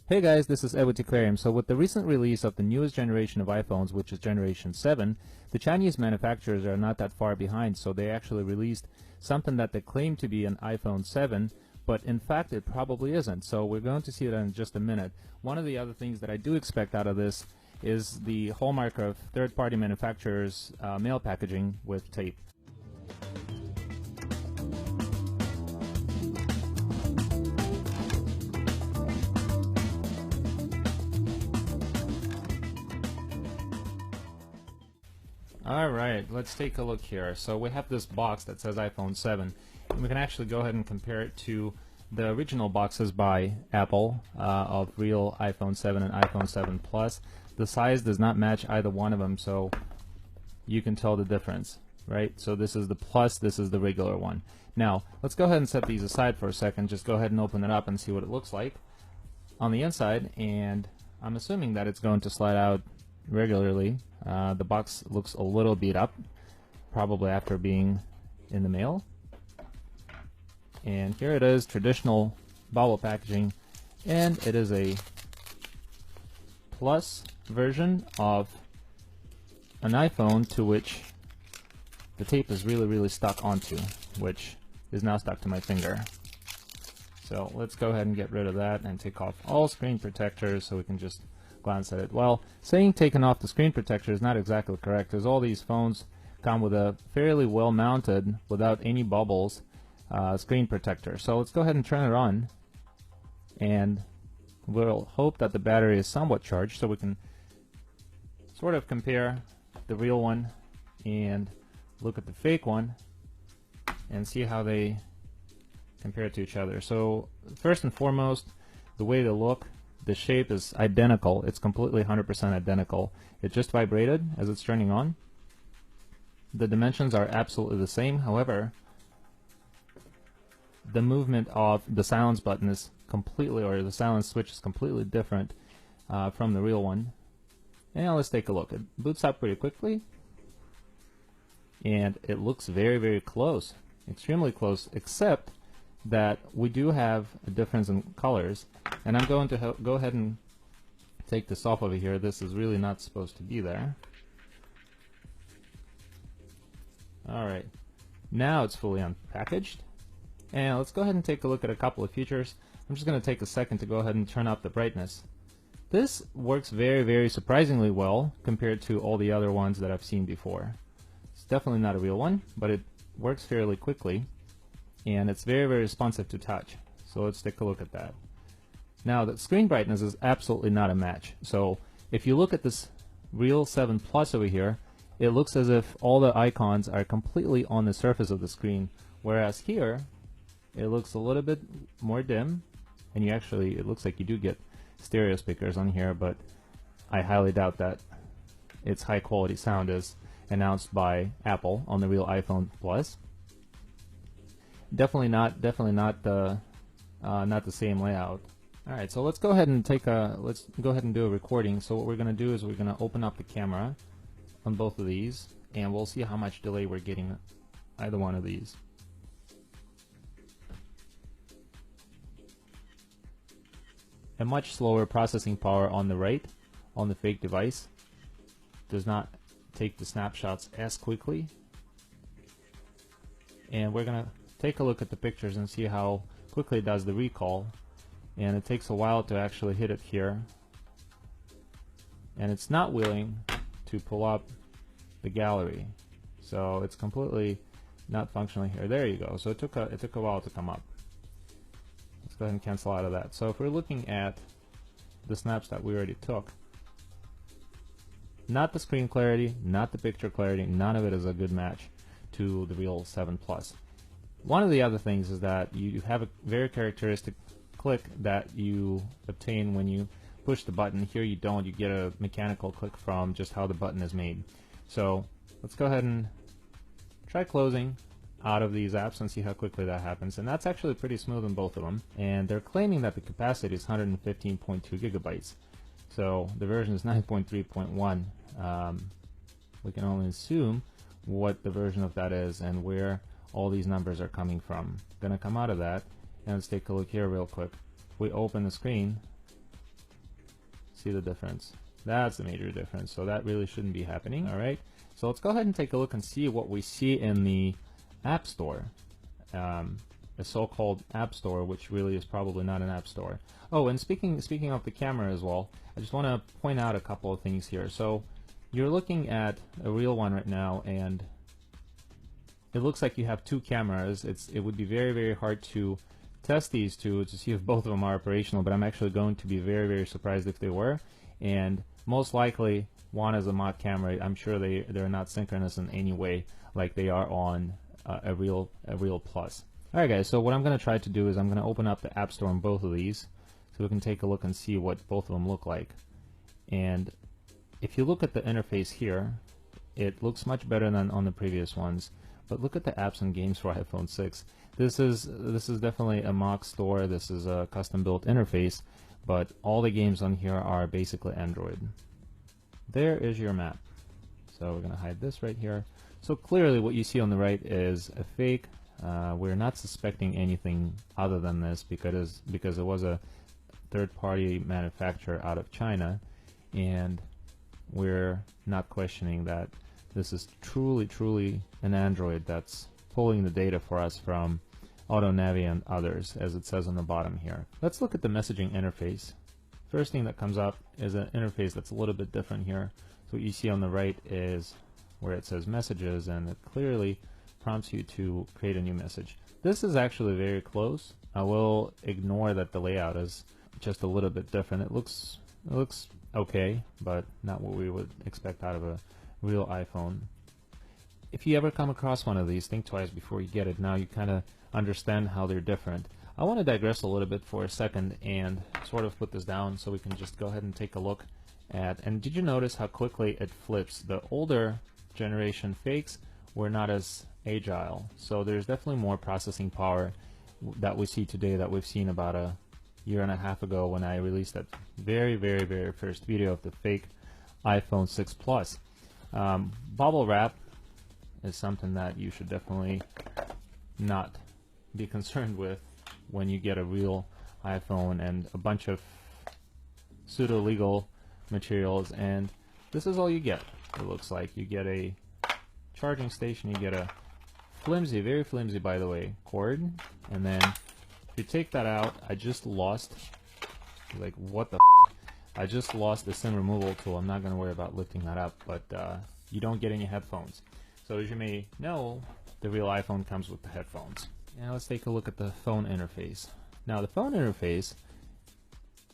Hey guys, this is Edward Aquarium. So with the recent release of the newest generation of iPhones, which is generation 7, the Chinese manufacturers are not that far behind, so they actually released something that they claim to be an iPhone 7, but in fact it probably isn't. So we're going to see that in just a minute. One of the other things that I do expect out of this is the hallmark of third-party manufacturers' mail packaging with tape. Alright, let's take a look here. So we have this box that says iPhone 7, and we can actually go ahead and compare it to the original boxes by Apple of real iPhone 7 and iPhone 7 Plus. The size does not match either one of them, so you can tell the difference, right? So this is the Plus, this is the regular one. Now, let's go ahead and set these aside for a second. Just go ahead and open it up and see what it looks like on the inside, and I'm assuming that it's going to slide out regularly. The box looks a little beat up, probably after being in the mail. And here it is, traditional bubble packaging, and it is a Plus version of an iPhone to which the tape is really stuck onto, which is now stuck to my finger. So let's go ahead and get rid of that and take off all screen protectors so we can just glance at it. Well, saying taking off the screen protector is not exactly correct, because all these phones come with a fairly well mounted, without any bubbles, screen protector. So let's go ahead and turn it on, and we'll hope that the battery is somewhat charged so we can sort of compare the real one and look at the fake one and see how they compare to each other. So first and foremost, the way they look, the shape is identical. It's completely 100% identical. It just vibrated as it's turning on. The dimensions are absolutely the same. However, the movement of the silence button is completely, or the silence switch is completely different from the real one. And now let's take a look. It boots up pretty quickly, and it looks very close, extremely close, except that we do have a difference in colors. And I'm going to go ahead and take this off over here. This is really not supposed to be there. Alright, now it's fully unpackaged. And let's go ahead and take a look at a couple of features. I'm just going to take a second to go ahead and turn up the brightness. This works very surprisingly well compared to all the other ones that I've seen before. It's definitely not a real one, but it works fairly quickly, and it's very responsive to touch. So let's take a look at that. Now, the screen brightness is absolutely not a match. So if you look at this real 7 Plus over here, it looks as if all the icons are completely on the surface of the screen, whereas here it looks a little bit more dim, and you actually, it looks like you do get stereo speakers on here, but I highly doubt that its high quality sound is announced by Apple on the real iPhone Plus. Definitely not the same layout. Alright, so let's go ahead and do a recording. So what we're going to do is we're going to open up the camera on both of these, and we'll see how much delay we're getting either one of these. A much slower processing power on the right, on the fake device. Does not take the snapshots as quickly. And we're going to take a look at the pictures and see how quickly it does the recall. And it takes a while to actually hit it here. And it's not willing to pull up the gallery. So it's completely not functioning here. There you go. So it took a while to come up. Let's go ahead and cancel out of that. So if we're looking at the snaps that we already took, not the screen clarity, not the picture clarity, none of it is a good match to the real 7 Plus. One of the other things is that you have a very characteristic click that you obtain when you push the button. Here you don't. You get a mechanical click from just how the button is made. So let's go ahead and try closing out of these apps and see how quickly that happens. And that's actually pretty smooth in both of them. And they're claiming that the capacity is 115.2 gigabytes. So the version is 9.3.1. We can only assume what the version of that is and where all these numbers are coming from. Gonna come out of that, and let's take a look here real quick. We open the screen, See the difference? That's the major difference. So that really shouldn't be happening. All right. So let's go ahead and take a look and see what we see in the App Store. The so-called App Store, which really is probably not an App Store. Oh, and speaking of the camera as well, I just want to point out a couple of things here. So you're looking at a real one right now, and it looks like you have two cameras. It would be very, very hard to test these two to see if both of them are operational, but I'm actually going to be very, very surprised if they were. And most likely one is a mod camera. I'm sure they're not synchronous in any way like they are on a real Plus. Alright guys, so what I'm going to try to do is I'm going to open up the App Store on both of these so we can take a look and see what both of them look like. And if you look at the interface here, it looks much better than on the previous ones. But look at the apps and games for iPhone 6. This is definitely a mock store. This is a custom built interface, but all the games on here are basically Android. There is your map. So we're going to hide this right here. So clearly what you see on the right is a fake. We're not suspecting anything other than this because it was a third-party manufacturer out of China, and we're not questioning that this is truly an Android that's pulling the data for us from AutoNavi and others, as it says on the bottom here. Let's look at the messaging interface. First thing that comes up is an interface that's a little bit different here. So what you see on the right is where it says messages, and it clearly prompts you to create a new message. This is actually very close. I will ignore that the layout is just a little bit different. It looks okay, but not what we would expect out of a real iPhone. If you ever come across one of these, think twice before you get it. Now you kind of understand how they're different. I want to digress a little bit for a second and sort of put this down so we can just go ahead and take a look at, and did you notice how quickly it flips? The older generation fakes were not as agile, so there's definitely more processing power that we see today that we've seen about a year and a half ago when I released that very first video of the fake iPhone 6 Plus. Bubble wrap is something that you should definitely not be concerned with when you get a real iPhone and a bunch of pseudo-legal materials, and this is all you get. It looks like you get a charging station, you get a flimsy, very flimsy by the way, cord, and then if you take that out, I just lost, like what the f, I just lost the SIM removal tool. I'm not going to worry about lifting that up, but you don't get any headphones. So as you may know, the real iPhone comes with the headphones. Now let's take a look at the phone interface. Now the phone interface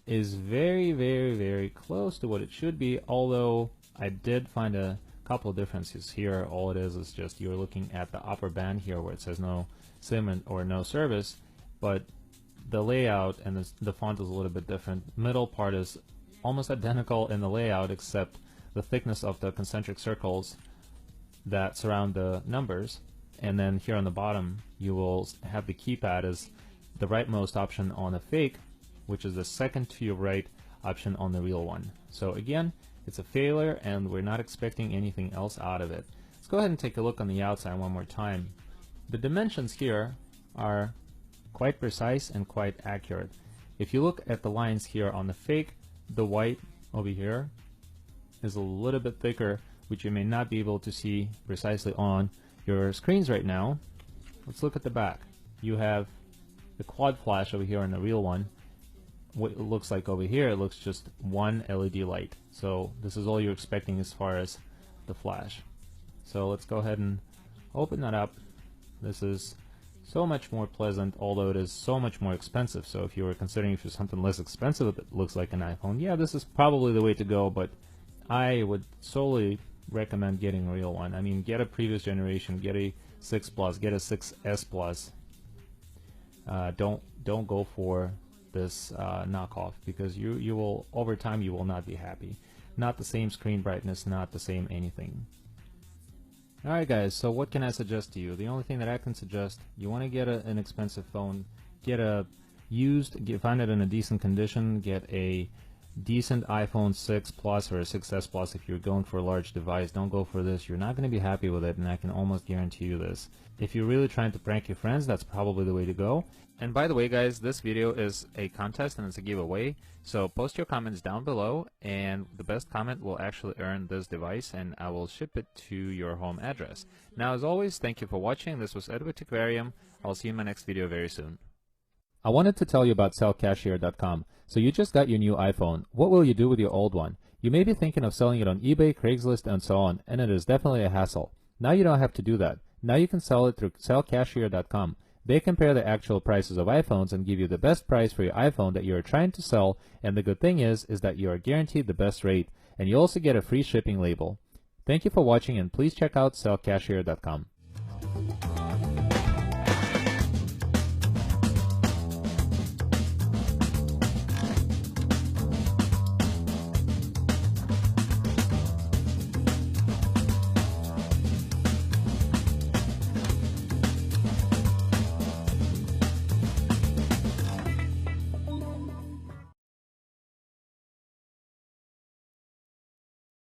is very close to what it should be, although I did find a couple of differences here. All it is just you're looking at the upper band here where it says no SIM or no service, but the layout and the font is a little bit different. Middle part is almost identical in the layout except the thickness of the concentric circles that surround the numbers, and then here on the bottom you will have the keypad as the rightmost option on the fake, which is the second to your right option on the real one. So again, it's a failure and we're not expecting anything else out of it. Let's go ahead and take a look on the outside one more time. The dimensions here are quite precise and quite accurate. If you look at the lines here on the fake, the white over here is a little bit thicker, which you may not be able to see precisely on your screens right now. Let's look at the back. You have the quad flash over here on the real one. What it looks like over here, it looks just one LED light. So this is all you're expecting as far as the flash. So let's go ahead and open that up. This is so much more pleasant, although it is so much more expensive. So if you were considering if there's something less expensive that looks like an iPhone, yeah, this is probably the way to go, but I would solely recommend getting a real one. I mean, get a previous generation, get a 6 Plus, get a 6S Plus. Don't go for this knockoff, because you will, over time, you will not be happy. Not the same screen brightness, not the same anything. Alright guys, so what can I suggest to you? The only thing that I can suggest, you want to get an expensive phone, get a used, find it in a decent condition, get a decent iPhone 6 Plus or a 6S Plus, if you're going for a large device, don't go for this. You're not going to be happy with it, and I can almost guarantee you this. If you're really trying to prank your friends, that's probably the way to go. And by the way, guys, this video is a contest and it's a giveaway. So post your comments down below, and the best comment will actually earn this device, and I will ship it to your home address. Now, as always, thank you for watching. This was Edward Aquarium. I'll see you in my next video very soon. I wanted to tell you about sellcashier.com. So you just got your new iPhone. What will you do with your old one? You may be thinking of selling it on eBay, Craigslist, and so on, and it is definitely a hassle. Now you don't have to do that. Now you can sell it through sellcashier.com. They compare the actual prices of iPhones and give you the best price for your iPhone that you are trying to sell, and the good thing is that you are guaranteed the best rate, and you also get a free shipping label. Thank you for watching, and please check out sellcashier.com.